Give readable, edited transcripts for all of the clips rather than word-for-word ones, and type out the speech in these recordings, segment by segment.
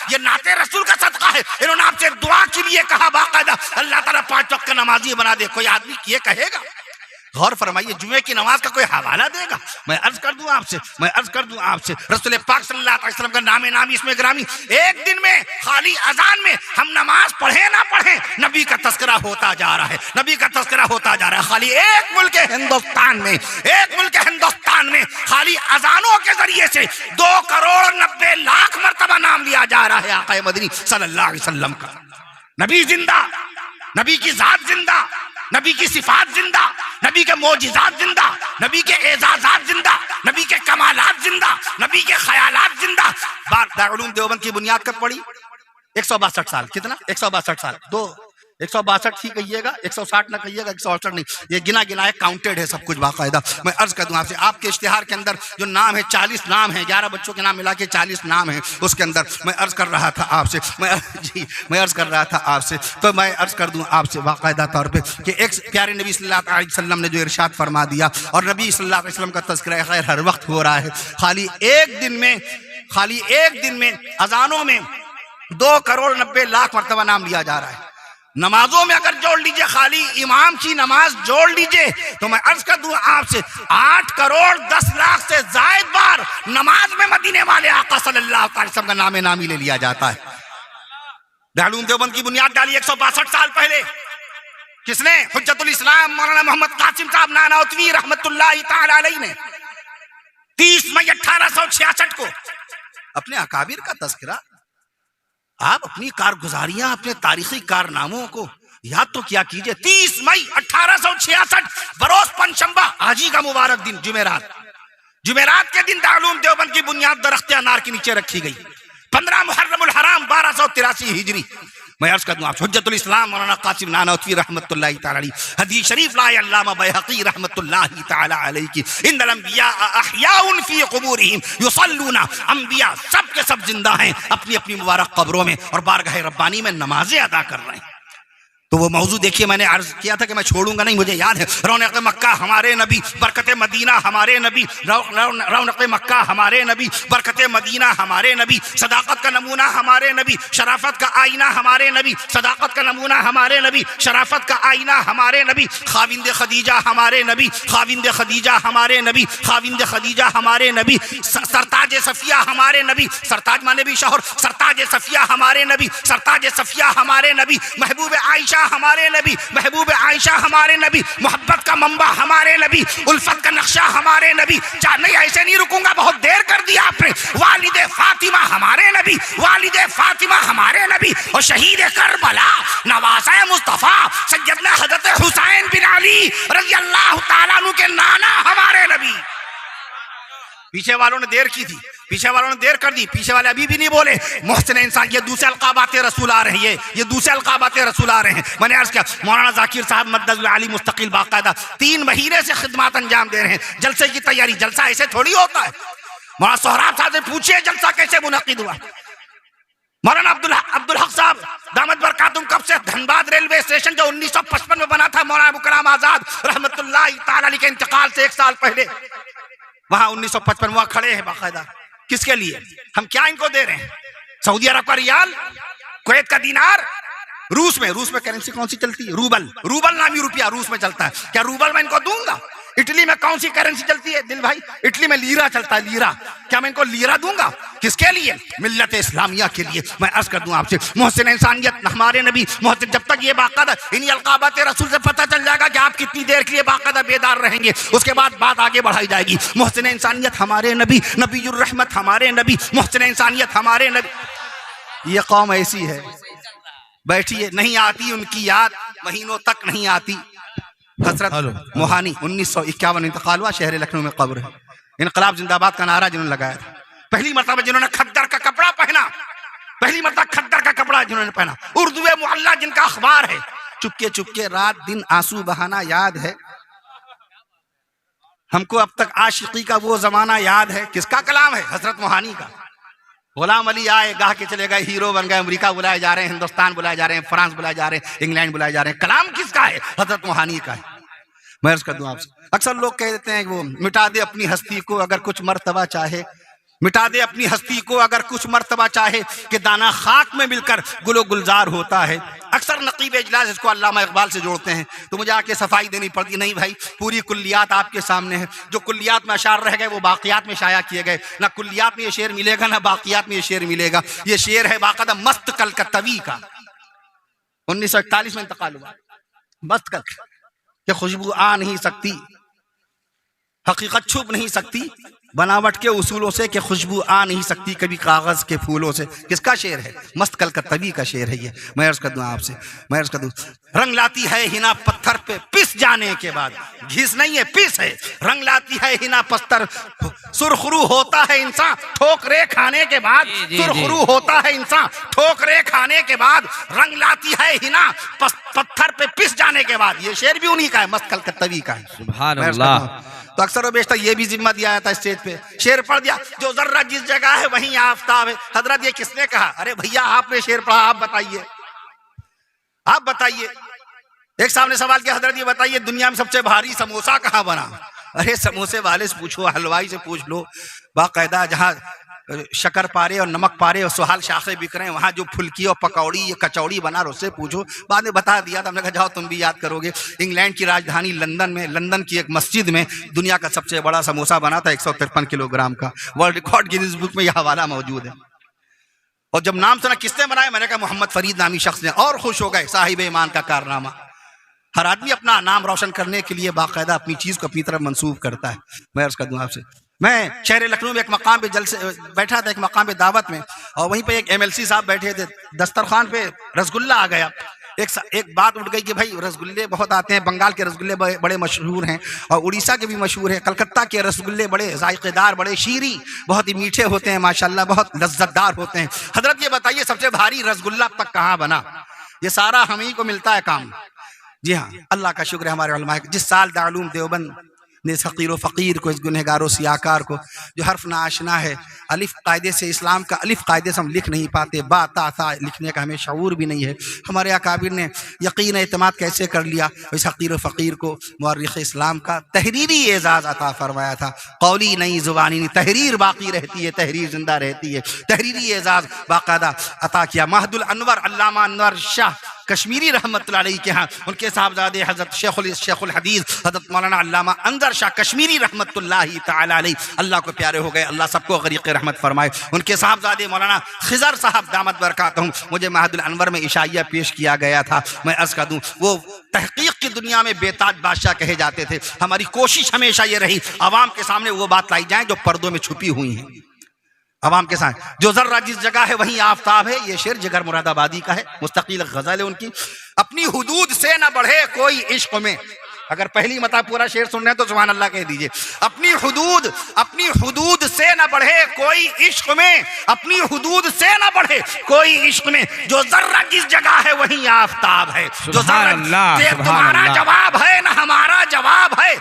ये नाते रसूल का सदका है। इन्होंने आपसे दुआ के लिए कहा बाकायदा अल्लाह ताला 5 वक्त का नमाजी बना दे। कोई आदमी ये कहेगा? गौर फरमाइए, जुमे की नमाज का कोई हवाला देगा? मैं अर्ज कर दूं आपसे रसूल पाक सल्लल्लाहु अलैहि वसल्लम का नामे नामी इसमें ग्रामी, एक दिन में खाली अजान में हम नमाज पढ़े ना पढ़े नबी का तस्करा होता जा रहा है, नबी का तस्करा होता जा रहा है। खाली एक मुल्क हिंदुस्तान में खाली अजानों के जरिए से 2 करोड़ 90 लाख मर्तबा नाम लिया जा रहा है आक़ा मदनी सल्लल्लाहु अलैहि वसल्लम का। नबी जिंदा, नबी की जात जिंदा, नबी की सिफात जिंदा, नबी के मोजिजात जिंदा, नबी के एजाजात जिंदा, नबी के कमालात जिंदा, नबी के ख्यालात जिंदा। दारुल उलूम देवबंद की बुनियाद कब पड़ी? 162 साल। कितना? 162 साल। 162 ही कहिएगा, 160 ना कहिएगा, 168 नहीं। ये गिना गिनाया काउंटेड है सब कुछ बाकायदा। मैं अर्ज कर दूं आपसे, आपके इश्तिहार के अंदर जो नाम है 40 नाम है, 11 बच्चों के नाम मिला के 40 नाम है उसके अंदर। मैं अर्ज कर रहा था आपसे, मैं अर्ज कर रहा था आपसे, तो मैं अर्ज कर दूं आपसे बाकायदा तौर पर कि एक प्यारे नबी सल्लल्लाहु अलैहि वसल्लम ने जो इरशाद फरमा दिया, और नबी सल्लल्लाहु अलैहि वसल्लम का तज़किरा खैर हर वक्त हो रहा है। खाली एक दिन में अजानों में 2 करोड़ 90 लाख मरतबा नाम लिया जा रहा है। नमाजों में अगर जोड़ लीजिए, खाली इमाम की नमाज जोड़ लीजिए, तो मैं अर्ज कर दूं आपसे 8 करोड़ 10 लाख से जायद बार नमाज में मदीने वाले आका सल्लल्लाहु अलैहि वसल्लम का नामे नामी ले लिया जाता है। दारुल उलूम देवबंद की बुनियाद डाली 162 साल पहले। किसने? हुज्जतुल इस्लाम मौलाना मोहम्मद कासिम साहब नानौतवी रहमतुल्लाहि तआला अलैहि ने 30 मई 1866 को अपने अकाबिर का तज़किरा, आप अपनी कारगुजारियां, अपने तारीखी कारनामों को याद तो क्या कीजिए। 30 मई 1866 बरोज पंचशंबा, आज ही का मुबारक दिन, जुमेरात के दिन दारुल उलूम देवबंद की बुनियाद दरख्त अनार के नीचे रखी गई। 15 मुहर्रमुल हराम 1283 हिजरी। मैं अर्ज कर दूं आप हुज्जतुल इस्लाम मौलाना कासिम नानौतवी रहमतुल्लाहि तआला अलैहि हदीस शरीफ ला अल्लामा बैहक़ी रहमतुल्लाहि तआला अलैहि की इन्नल अंबिया अहयाउन फी क़ुबूरिहिम युसल्लूना, अंबिया सब के सब जिंदा हैं अपनी अपनी मुबारक कब्रों में और बारगाह रब्बानी में नमाजें अदा कर रहे हैं। तो वो मौजू देखिए, मैंने अर्ज किया था कि मैं छोड़ूंगा नहीं, मुझे याद है। रौनक मक्का हमारे नबी, बरकत मदीना हमारे नबी, रौनक मक्का हमारे नबी, बरकत मदीना हमारे नबी, सदाकत का नमूना हमारे नबी, शराफत का आईना हमारे नबी, सदाकत का नमूना हमारे नबी, शराफत का आईना हमारे नबी, खाविंद खदीजा हमारे नबी, खाविंद खदीजा हमारे नबी, खाविंद खदीजा हमारे नबी, सरताज सफिया हमारे नबी, सरताज माने भी शोहर, सरताज सफिया हमारे नबी, सरताज सफिया हमारे नबी, महबूब आयशा हमारे नबी, महबूब आयशा हमारे नबी, मोहब्बत का मंबा हमारे नबी, उल्फत का नक्शा हमारे नबी। नहीं ऐसे नहीं रुकूंगा, बहुत देर कर दिया आपने। वालिदे फातिमा हमारे नबी, वालिदे फातिमा हमारे नबी, और शहीद करबला नवासा मुस्तफा सैयदना हजरत हुसैन बिन अली रज़ियल्लाहु ताला अन्हु के नाना हमारे नबी। पीछे वालों ने देर की थी, पीछे वालों ने देर कर दी, पीछे वाले अभी भी नहीं बोले। मोहसिन इंसान, ये दूसरे अलकाबाते रसूल आ रही है, ये दूसरे अलकाबाते रसूल आ रहे हैं। मैंने अर्ज किया मौलाना जाकिर साहब मद्दल आली मुस्तकिल बाकायदा 3 महीने से खिदमत अंजाम दे रहे हैं। जलसे की तैयारी, जलसा ऐसे थोड़ी होता है। मौलाना सोहराब साहब से पूछिए जलसा कैसे मुनक्किद हुआ। मौलाना अब्दुल हक साहब दामद बरकातुम कब से धनबाद रेलवे स्टेशन जो 1955 में बना था, मौलाना अबू कलाम आजाद रहमतुल्लाहि तआला अलैहि के इंतकाल से 1 साल पहले, वहां 1955 वहां खड़े हैं बाकायदा। किसके लिए? हम क्या इनको दे रहे हैं? सऊदी अरब का रियाल, कुवैत का दीनार, रूस में करेंसी कौन सी चलती है? रूबल नामी रुपया रूस में चलता है। क्या रूबल मैं इनको दूंगा? इटली में कौन सी करेंसी चलती है दिल भाई? इटली में लीरा चलता है, लीरा। क्या मैं इनको लीरा दूंगा? किसके लिए? मिल्लत इस्लामिया के लिए। मैं अर्ज कर दूं आपसे, मोहसिन इंसानियत हमारे नबी मोहसिन, जब तक ये बाकायदा इन्हीं अलकाबात रसूल से पता चल जाएगा कि आप कितनी देर के लिए बाकायदा बेदार रहेंगे, उसके बाद बात आगे बढ़ाई जाएगी। मोहसिन इंसानियत हमारे नबी, नबीयुर रहमत हमारे नबी, मोहसिन इंसानियत हमारे नबी। ये कौम ऐसी है, बैठिए, नहीं आती उनकी याद, महीनों तक नहीं आती। हजरत मोहानी 1951 इंतकाल हुआ, शहर लखनऊ में कब्र है। इनकलाब जिंदाबाद का नारा जिन्होंने लगाया था, पहली मरतबा जिन्होंने खद्दर का कपड़ा पहना, पहली मरतबा खद्दर का कपड़ा जिन्होंने पहना, उर्दू मुअल्ला जिनका अखबार है, चुपके चुपके रात दिन आंसू बहाना याद है हमको, अब तक आशिकी का वो जमाना याद है। किसका कलाम है? हजरत मोहानी का। गुलाम अली आए, गाह के चले गए, हीरो बन गए, अमेरिका बुलाए जा रहे हैं, हिंदुस्तान बुलाए जा रहे हैं, फ्रांस बुलाए जा रहे हैं, इंग्लैंड बुलाए जा रहे हैं। कलाम किसका है? हजरत मोहानी का है। मैं अर्ज कर दूं आपसे, अक्सर लोग कह देते हैं वो मिटा दे अपनी हस्ती को अगर कुछ मर्तबा चाहे, मिटा दे अपनी हस्ती को अगर कुछ मर्तबा चाहे कि दाना खाक में मिलकर गुलो गुलजार होता है। अक्सर नकीब इजलास इसको अल्लामा इकबाल से जोड़ते हैं तो मुझे आके सफाई देनी पड़ती। नहीं भाई, पूरी कुल्लियात आपके सामने है। जो कुल्लियात में अशार रह गए वो बाकियात में शाया किए गए। ना कुल्लियात में ये शेर मिलेगा ना बाकियात में ये शेर मिलेगा। ये शेर है बाकायदा मस्त कलकत्तवी का, 1941 में इंतकाल हुआ। मस्त कल कि खुशबू आ नहीं सकती, हकीकत छुप नहीं सकती बनावट के उसूलों से, कि खुशबू आ नहीं सकती कभी कागज के फूलों से। किसका शेर है? मस्त कलकत्तवी का शेर है ये। मैं अर्ज कर दूं आपसे, मैं अर्ज कर दूं, रंग लाती है हिना पत्थर पे पिस जाने के बाद, घिस नहीं है पिस है। रंग लाती है हिना पत्थर, सुरखरू होता है इंसान ठोकरे खाने के बाद। सुरखरू होता है इंसान ठोकरे खाने के बाद, रंग लाती है हिना पत्थर पे पिस जाने के बाद। ये शेर भी उन्हीं का है, मस्त कलकत्तवी का है। सुभान अल्लाह। तो अक्सर और बेशतर ये भी जिम्मा दिया जाता है स्टेज पे, शेर पढ़ दिया, जो जर्रा जिस जगह है वहीं आफताब है। हजरत ये किसने कहा? अरे भैया आपने शेर पढ़ा, आप बताइए, आप बताइए। एक सामने सवाल किया, हजरत ये बताइए दुनिया में सबसे भारी समोसा कहाँ बना? अरे समोसे वाले से पूछो, हलवाई से पूछ लो। बाकायदा जहाँ शक्कर पारे और नमक पारे और सुहाल शाखे बिक रहे हैं, वहाँ जो फुल्की और पकौड़ी या कचौड़ी बना रहा उससे पूछो। बाद में बता दिया था, हमने कहा जाओ तुम भी याद करोगे। इंग्लैंड की राजधानी लंदन में, लंदन की एक मस्जिद में दुनिया का सबसे बड़ा समोसा बना था, 153 किलोग्राम का। वर्ल्ड रिकॉर्ड गिनीज बुक में यह हवाला मौजूद है। और जब नाम सुना किसने बनाया, मैंने कहा मोहम्मद फरीद नामी शख्स ने, और खुश हो गए। साहिब ईमान का कारनामा। हर आदमी अपना नाम रोशन करने के लिए बाकायदा अपनी चीज को अपनी तरफ मंसूब करता है। मैं अर्ज कर दूं आपसे, मैं शहर लखनऊ में एक मकाम पे जलसे बैठा था, एक मकाम पे दावत में, और वहीं पे एक MLC साहब बैठे थे। दस्तरखान पे रसगुल्ला आ गया। एक बात उठ गई कि भाई रसगुल्ले बहुत आते हैं, बंगाल के रसगुल्ले बड़े मशहूर हैं और उड़ीसा के भी मशहूर हैं। कलकत्ता के रसगुल्ले बड़े जायकेदार, बड़े शीरी, बहुत ही मीठे होते हैं माशाल्लाह, बहुत लज्जतदार होते हैं। हजरत ये बताइए सबसे भारी रसगुल्ला अब तक कहाँ बना? ये सारा हम ही को मिलता है काम। जी हाँ, अल्लाह का शुक्र है हमारे उलमा, जिस साल दारुल देवबंद ने इस हकीर फ़कीर को, इस गुनहगारों सियाकार को, जो हर्फ ना आशना है, अलिफ कायदे से, इस्लाम का अलिफ कायदे से हम लिख नहीं पाते, बाता लिखने का हमें शऊर भी नहीं है। हमारे अकाबिर ने यकीन एतमाद कैसे कर लिया, इस हकीर फ़कीर को मुअर्रिख़ इस्लाम का तहरीरी एजाज़ अता फरमाया था। कौली नहीं ज़ुबानी नहीं, तहरीर बाकी रहती है, तहरीर जिंदा रहती है। तहरीरी एजाज़ बाकायदा अता किया। महदुल अनवर अल्लामा अनवर शाह कश्मीरी रहमतुल्लाह अलैह के यहाँ, उनके साहबजादे हज़रत शेखुल हदीस हज़रत मौलाना अल्लामा अंजर शाह कश्मीरी रहमतुल्लाह तआला अलैह, अल्लाह को प्यारे हो गए, अल्लाह सबको गरीक़ रहमत फरमाए। उनके साहबजादे मौलाना खिज़र साहब दामत बरकातहुम, मुझे महदुल अनवर में इशाइया पेश किया गया था। मैं अर्ज़ कर दूँ, वो तहक़ीक़ की दुनिया में बेताज बादशाह कहे जाते थे। हमारी कोशिश हमेशा ये रही आवाम के सामने वो बात लाई जाए जो पर्दों में छुपी हुई हैं। अवाम के साथ जो जर्रा जिस जगह है वहीं आफताब है। ये शेर जिगर मुरादाबादी का है, मुस्तकिल गजल है उनकी। अपनी हुदूद से न बढ़े कोई इश्क में, अगर पहली मता पूरा शेर सुन रहे हैं तो सुभान अल्लाह कह दीजिए। अपनी हुदूद से न बढ़े कोई इश्क में, अपनी हुदूद से न बढ़े कोई इश्क में, जो जर्रा जिस जगह है वहीं आफताब है। जो तुम्हारा जवाब है ना हमारा जवाब है,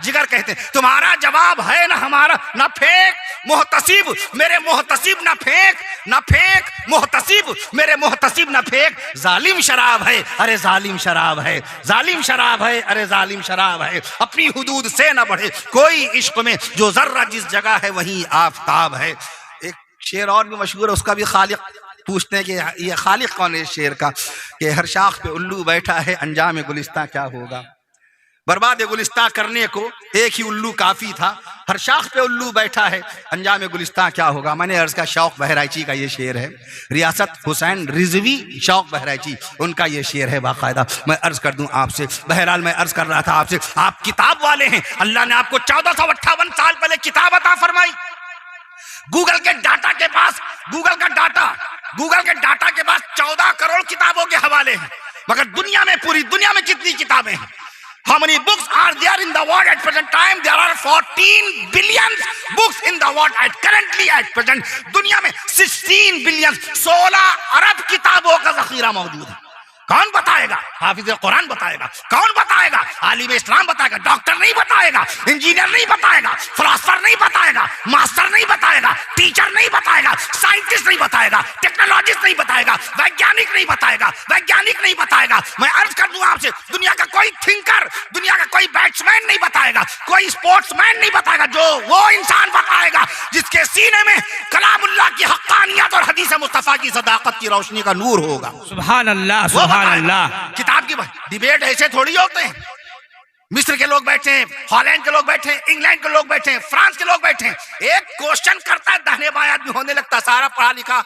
जिगर कहते हैं तुम्हारा जवाब है ना हमारा, न फेंक मोहतसिब मेरे मोहतसिब, न फेंक मोहतसिब मेरे मोहतसिब, न फेंक जालिम शराब है, अरे जालिम शराब है, जालिम शराब है, अरे जालिम शराब है। अपनी हुदूद से न बढ़े कोई इश्क में, जो जर्रा जिस जगह है वहीं आफताब है। एक शेर और भी मशहूर है, उसका भी खालिक पूछते हैं कि ये खालिक कौन है इस शेर का, कि हर शाख पे उल्लू बैठा है, अंजाम गुलिस्तां क्या होगा। बर्बाद गुलिस्तां करने को एक ही उल्लू काफी था, हर शाख पे उल्लू बैठा है, अंजाम गुलिस्तां क्या होगा। मैंने अर्ज का शौक बहराइची का ये शेर है, रियासत हुसैन रिजवी शौक बहराइची उनका ये शेर है बाकायदा। मैं अर्ज कर दूं आपसे, बहरहाल मैं अर्ज कर रहा था आपसे, आप किताब वाले हैं, अल्लाह ने आपको 1458 साल पहले किताब अता फरमाई। गूगल के डाटा के पास, गूगल के डाटा के पास 14 करोड़ किताबों के हवाले हैं, मगर दुनिया में, पूरी दुनिया में कितनी किताबें हैं? How many books are there in the world at present time? There are 14 billion books in the world currently at present. दुनिया में 16 बिलियन 16 अरब किताबों का जखीरा मौजूद है। कौन बताएगा? हाफिज कुरान बताएगा। कौन बताएगा? आलिम इस्लाम बताएगा। डॉक्टर नहीं बताएगा, इंजीनियर नहीं बताएगा, फिलोसोफर नहीं बताएगा, मास्टर नहीं बताएगा, टीचर नहीं बताएगा, साइंटिस्ट नहीं बताएगा, टेक्नोलॉजिस्ट नहीं बताएगा, वैज्ञानिक नहीं बताएगा, वैज्ञानिक नहीं बताएगा। मैं अर्ज कर दूं आपसे, दुनिया का कोई थिंकर, दुनिया का कोई बैट्समैन नहीं बताएगा, कोई स्पोर्ट्समैन नहीं बताएगा। जो वो इंसान बताएगा जिसके सीने में कलामुल्लाह की हक्कानियत और हदीस मुस्तफा की सदाकत की रोशनी का नूर होगा। सुभान अल्लाह, सुभान अल्लाह। किताब की डिबेट ऐसे थोड़ी होते हैं। मिस्र के लोग बैठे हैं, हॉलैंड के लोग बैठे हैं, इंग्लैंड के लोग बैठे हैं, फ्रांस के लोग बैठे हैं। एक क्वेश्चन करता है, दाहिने बाएं आदमी होने लगता है। सारा पढ़ा लिखा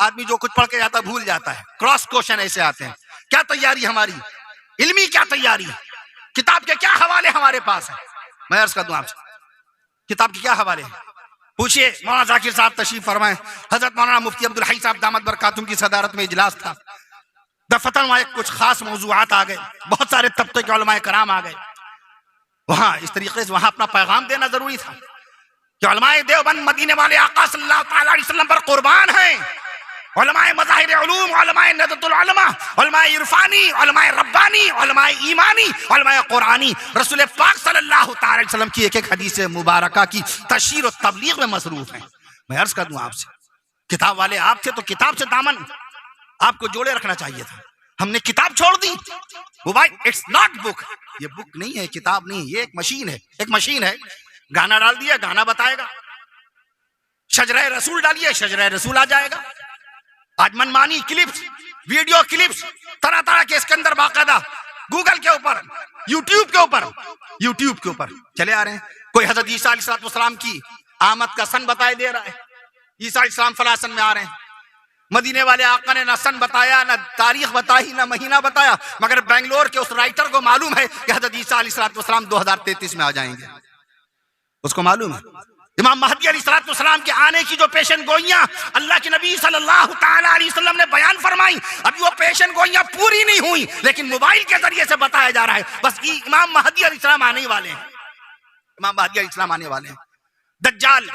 आदमी जो कुछ पढ़ के जाता है भूल जाता है। क्रॉस क्वेश्चन ऐसे आते हैं। क्या तैयारी हमारी इल्मी, क्या तैयारी, किताब के क्या हवाले हमारे पास है? मैं अर्ज कर दूं आपसे, किताब के क्या हवाले हैं? पूछिए। मौलाना जाकिर साहब तशरीफ फरमाए। हजरत मौलाना मुफ्ती अब्दुल हई साहब दामत बरकातुम की सदारत में इजलास था। दफतन वहां कुछ खास मौजूआत आ गए, बहुत सारे तबके के उलमाए कराम आ गए। वहां इस तरीके से वहां अपना पैगाम देना जरूरी था कि उलमाए देवबंद मदीने वाले आका सल्लल्लाहु तआला अलैहि वसल्लम पर कुर्बान हैं। उलमाए मज़ाहिर उलूम, उलमाए नदतुल उलमा, उलमाए इरफानी, उलमाए रब्बानी, उलमाए ईमानी, उलमाए कुरानी रसूल पाक सल्लल्लाहु तआला अलैहि वसल्लम की एक हदीस मुबारका की तशहीर और तबलीग में मसरूफ हैं। मैं अर्ज कर दूं आपसे, किताब वाले आप थे तो किताब से दामन आपको जोड़े रखना चाहिए था। हमने किताब छोड़ दी। मोबाइल इट्स नॉट बुक, ये बुक नहीं है, किताब नहीं, ये एक मशीन है। एक मशीन है, गाना डाल दिया गाना बताएगा, शजरे रसूल डालिए शजरे रसूल आ जाएगा। आज मनमानी क्लिप्स, वीडियो क्लिप्स तरह तरह के इसके अंदर बाकायदा गूगल के ऊपर, यूट्यूब के ऊपर चले आ रहे हैं। कोई हजरत ईसा अलैहिस्सलाम की आमद का सन बताए दे रहा है। ईसा अलैहिस्सलाम फला सन में आ रहे हैं। मदीने वाले आका ने ना सन बताया, ना तारीख बताई, ना महीना बताया, मगर बेंगलोर के उस राइटर को मालूम है कि हजरत ईसा अलैहिस्सलाम 2033 में आ जाएंगे। उसको मालूम है। इमाम महदी अलैहिस्सलाम के आने की जो पेशन गोइयां अल्लाह के नबी सल्लल्लाहु तआला अलैहि वसल्लम ने बयान फरमाई, अभी वो पेशन गोइयां पूरी नहीं हुई, लेकिन मोबाइल के जरिए से बताया जा रहा है बस इमाम महदी अलैहिस्सलाम आने वाले हैं। इमाम महदी अलैहिस्सलाम आने वाले हैं। दज्जाल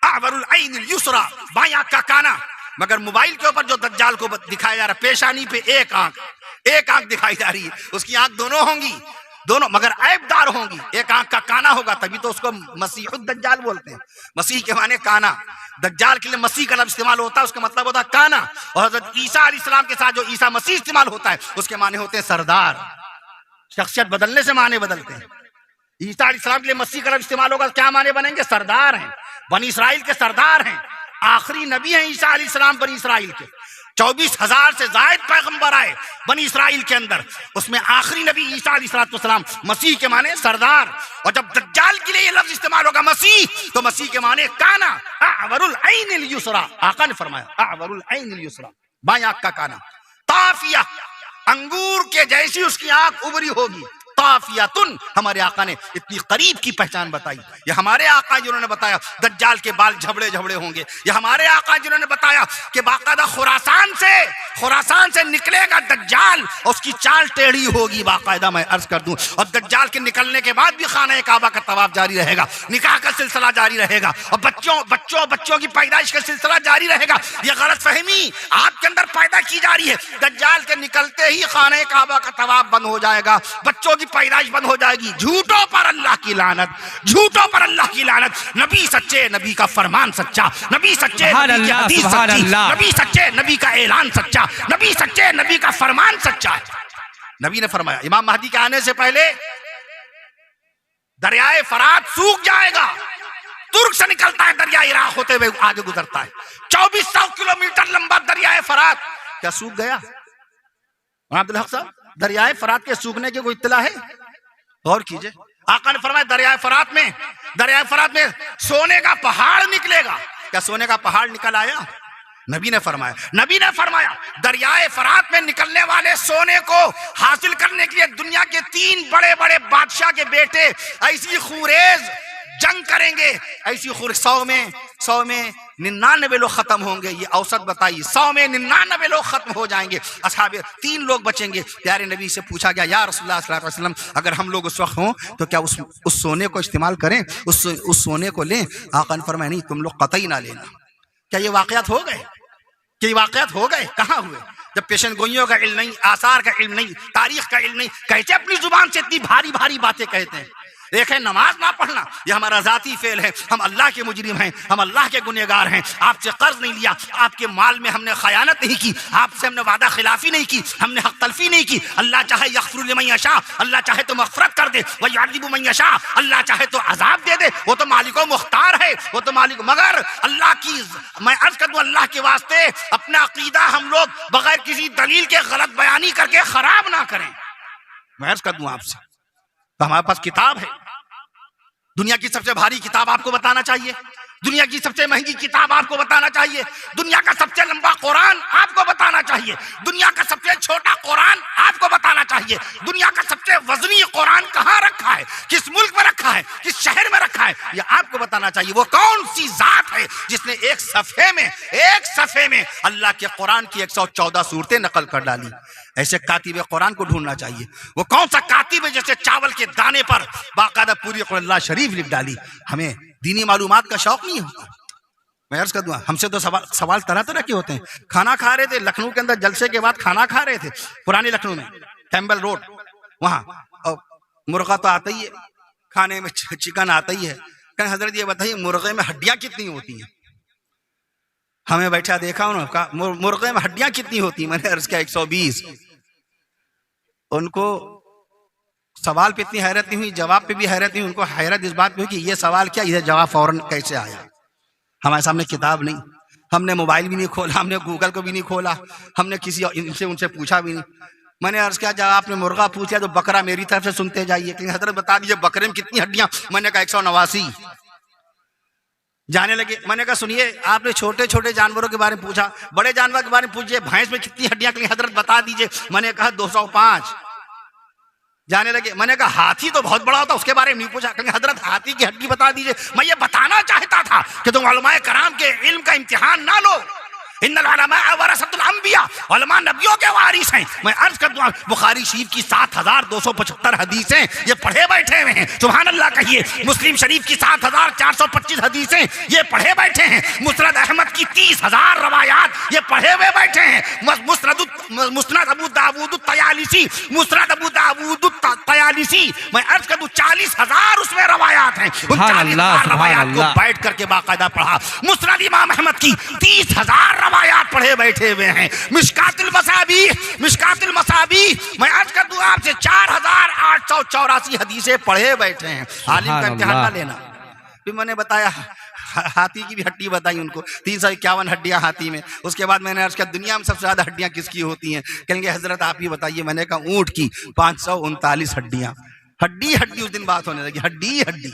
अवरुल ऐन युसरा, बाएं आंख का काना, मगर मोबाइल के ऊपर जो दज्जाल को दिखाया जा रहा है, पेशानी पे एक आंख दिखाई जा रही है। उसकी आंख दोनों होंगी, दोनों मगर ऐबदार होंगी। एक आंख का काना होगा, तभी तो उसको मसीहुद दज्जाल बोलते हैं। मसीह के माने काना, दज्जाल के लिए मसीह का लफ्ज़ इस्तेमाल होता है, उसका मतलब होता है काना। और हज़रत ईसा अलैहिस्सलाम के साथ जो ईसा मसीह इस्तेमाल होता है उसके माने होते हैं सरदार। शख्सियत बदलने से माने बदलते हैं। ईसा अलैहिस्सलाम के लिए मसीह का लफ्ज़ इस्तेमाल होगा, क्या माने बनेंगे? सरदार हैं, बनी इसराइल के सरदार हैं, आखिरी नबी हैं ईसा अलैहिस्सलाम बनी इसराइल के। 24,000 से जायद पैगंबर आए बनी इसराइल के अंदर, उसमें आखिरी नबी ईसा अलैहिस्सलाम मसीह के माने सरदार। और जब दज्जाल के लिए ये लफ्ज इस्तेमाल होगा मसीह, तो मसीह के माने काना, अवरुल ऐनिल युसरा। आका ने फरमाया अवरुल ऐनिल युसरा, बाएं आंख का काना। ताफिया, अंगूर के जैसी उसकी आंख उभरी होगी। ताफियातुन, हमारे आका ने इतनी करीब की पहचान बताई। ये हमारे आका जिन्होंने बताया दज्जाल के बाल झबड़े झबड़े होंगे। ये हमारे आका जिन्होंने बताया कि बाकायदा खुरासान से निकलेगा दज्जाल, उसकी चाल टेढ़ी होगी बाकायदा। मैं अर्ज कर दूं, और दज्जाल के निकलने के बाद भी खाना काबा का तवाफ जारी रहेगा, निकाह का सिलसिला जारी रहेगा, और बच्चों की पैदाइश का सिलसिला जारी रहेगा। ये गलत फहमी आपके अंदर पैदा की जा रही है। दज्जाल के निकलते ही खाना काबा का तवाफ बंद हो जाएगा, बच्चों की पैदाइश बंद हो जाएगी। झूठों पर अल्लाह की लानत, झूठों पर अल्लाह की लानत। नबी सच्चे, नबी का फरमान सच्चा, नबी सच्चे, नबी की हदीस सच्ची, नबी सच्चे, नबी का ऐलान सच्चा, नबी सच्चे, नबी का फरमान सच्चा। नबी ने फरमाया इमाम महदी के आने से पहले दरियाए फरात सूख जाएगा। तुर्क से निकलता है, दरिया इराक होते हुए आगे गुजरता है। 2400 किलोमीटर लंबा दरियाए फरात, क्या सूख गया? अब्दुल हक साहब, दरियाए फरात के सूखने की कोई इत्तला है? गौर कीजिए, आका ने फरमाया दरियाए फरात में सोने का पहाड़ निकलेगा। क्या सोने का पहाड़ निकल आया? नबी ने फरमाया दरियाए फरात में निकलने वाले सोने को हासिल करने के लिए दुनिया के 3 बड़े बड़े बादशाह के बेटे ऐसी खूरेज जंग करेंगे, ऐसी खूर 100 में 99 लोग खत्म होंगे। ये औसत बताइए, 100 में 99 लोग खत्म हो जाएंगे। असहाबे 3 लोग बचेंगे। प्यारे नबी से पूछा गया या रसूलुल्लाह सल्लल्लाहु अलैहि वसल्लम, अगर हम लोग उस वक्त हों तो क्या उस सोने को इस्तेमाल करें, उस सोने को लें? आका ने फरमाया नहीं, तुम लोग कतई ना लेना। क्या ये वाकयात हो गए? कहाँ हुए? जब पेशन गोइयों का इल्म नहीं, आसार का इल्म नहीं, तारीख का इल्म नहीं, कैसे अपनी जुबान से इतनी भारी भारी बातें कहते हैं। एक है नमाज ना पढ़ना, यह हमारा जाती फेल है। हम अल्लाह के मुजरिम हैं, हम अल्लाह के गुनहगार हैं। आपसे कर्ज नहीं लिया, आपके माल में हमने खयानत नहीं की, आपसे हमने वादा खिलाफी नहीं की, हमने हक तलफी नहीं की। अल्लाह चाहे यग़फ़िरु लिमन यशा, अल्लाह चाहे तो मग़फ़िरत कर दे, व युअज़्ज़िबु मन यशा, अल्लाह चाहे तो अजाब दे दे। वो तो मालिको मुख्तार है, वो तो मालिक। मगर अल्लाह की, मैं अर्ज कर दूं अल्लाह के वास्ते, अपना अकीदा हम लोग बगैर किसी दलील के गलत बयानी करके खराब ना करें। मैं अर्ज कर दूं आपसे, तो हमारे पास किताब है, दुनिया की सबसे भारी किताब आपको बताना चाहिए, दुनिया की सबसे महंगी किताब आपको बताना चाहिए, दुनिया का सबसे लंबा कुरान आपको बताना चाहिए, दुनिया का सबसे छोटा कुरान आपको बताना चाहिए, दुनिया का सबसे वजनी कुरान कहाँ रखा है, किस मुल्क में रखा है, किस शहर में रखा है, यह आपको बताना चाहिए। वो कौन सी जात है जिसने एक सफ़े में अल्लाह के कुरान की 114 सूरतें नकल कर डाली। ऐसे कातिब कुरान को ढूंढना चाहिए। वो कौन सा कातिब है जैसे चावल के दाने पर बाकायदा पूरी कुरान शरीफ लिख डाली। हमें दीनी मालूमात का शौक नहीं होता। मैं अर्ज कर दूं, हमसे तो सवाल तरह तरह के होते हैं। खाना खा रहे थे लखनऊ के अंदर, जलसे के बाद खाना खा रहे थे पुरानी लखनऊ में, कैम्बल रोड वहां, और मुर्गा तो आता ही है खाने में, चिकन आता ही है। कहीं हजरत ये बताइए मुर्गे में हड्डियां कितनी होती हैं? हमें बैठा देखा उन्होंने, मुर्गे में हड्डियां कितनी होती हैं? मैंने अर्ज किया 120। उनको सवाल पे इतनी हैरत नहीं हुई, जवाब पे भी हैरत नहीं। उनको हैरत इस बात पे हुई कि ये सवाल क्या, इधर जवाब फौरन कैसे आया। हमारे सामने किताब नहीं, हमने मोबाइल भी नहीं खोला, हमने गूगल को भी नहीं खोला, हमने किसी इनसे उनसे पूछा भी नहीं। मैंने अर्ज किया जब आपने मुर्गा पूछा तो बकरा मेरी तरफ से सुनते जाइए, लेकिन हजरत बता दीजिए बकरे में कितनी हड्डियां? मैंने कहा 189। जाने लगे, मैंने कहा सुनिए, आपने छोटे छोटे जानवरों के बारे में पूछा, बड़े जानवर के बारे में पूछिए, भैंस में कितनी हड्डियां? हजरत बता दीजिए। मैंने कहा 205। जाने लगे, मैंने कहा हाथी तो बहुत बड़ा होता, उसके बारे में नहीं पूछा। कहेंगे हजरत हाथी की हड्डी बता दीजिए। मैं ये बताना चाहता था कि तुम उलमाए कराम के इल्म का इम्तिहान ना लो। इन्नल उलमा वरसतुल अंबिया, उलमा नबियों के वारिस हैं। मैं अर्ज कर दूं, बुखारी शरीफ की 7275 हदीसें ये पढ़े बैठे हुए हैं। सुभान अल्लाह कहिए। मुस्लिम शरीफ की 7425 हदीसें ये पढ़े बैठे हैं। मुस्नद अहमद की 30,000 रवायात ये पढ़े हुए बैठे हैं। मुस्नद अबू दाऊद तयालिसी, मुस्नद अबू दाऊद तयालिसी, मैं अर्ज कर दूं 40,000 उसमें रवायात हैं। उन 40,000 रवायात को बैठ करके बाकायदा पढ़ा। मुस्नद इमाम अहमद की 30,000 रवायात पढ़े बैठे हुए हैं। मिशकातुल मसाबी, मैं अर्ज कर दूं आपसे 4,884 हदीसें पढ़े बैठे हैं। आलिम का इम्तिहान ना लेना। फिर मैंने बताया हाथी की भी हड्डी बताई उनको, 351 हड्डियां हाथी में। उसके बाद मैंने अर्ज किया दुनिया में सबसे ज्यादा हड्डियां किसकी होती हैं? कहेंगे हजरत आप ही बताइए। मैंने कहा ऊंट की 539 हड्डियां। हड्डी हड्डी उस दिन बात होने लगी, हड्डी हड्डी,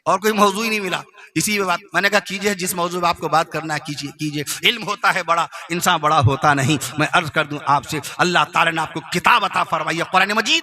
और कोई मौजू ही नहीं मिला। इसी पे बात मैंने कहा कीजिए, जिस मौजू पे आपको बात करना है कीजिए। इल्म होता है बड़ा, इंसान बड़ा होता नहीं। मैं अर्ज कर दूं आपसे, अल्लाह ताला ने आपको किताब अता फरमाई है, कुरान मजीद।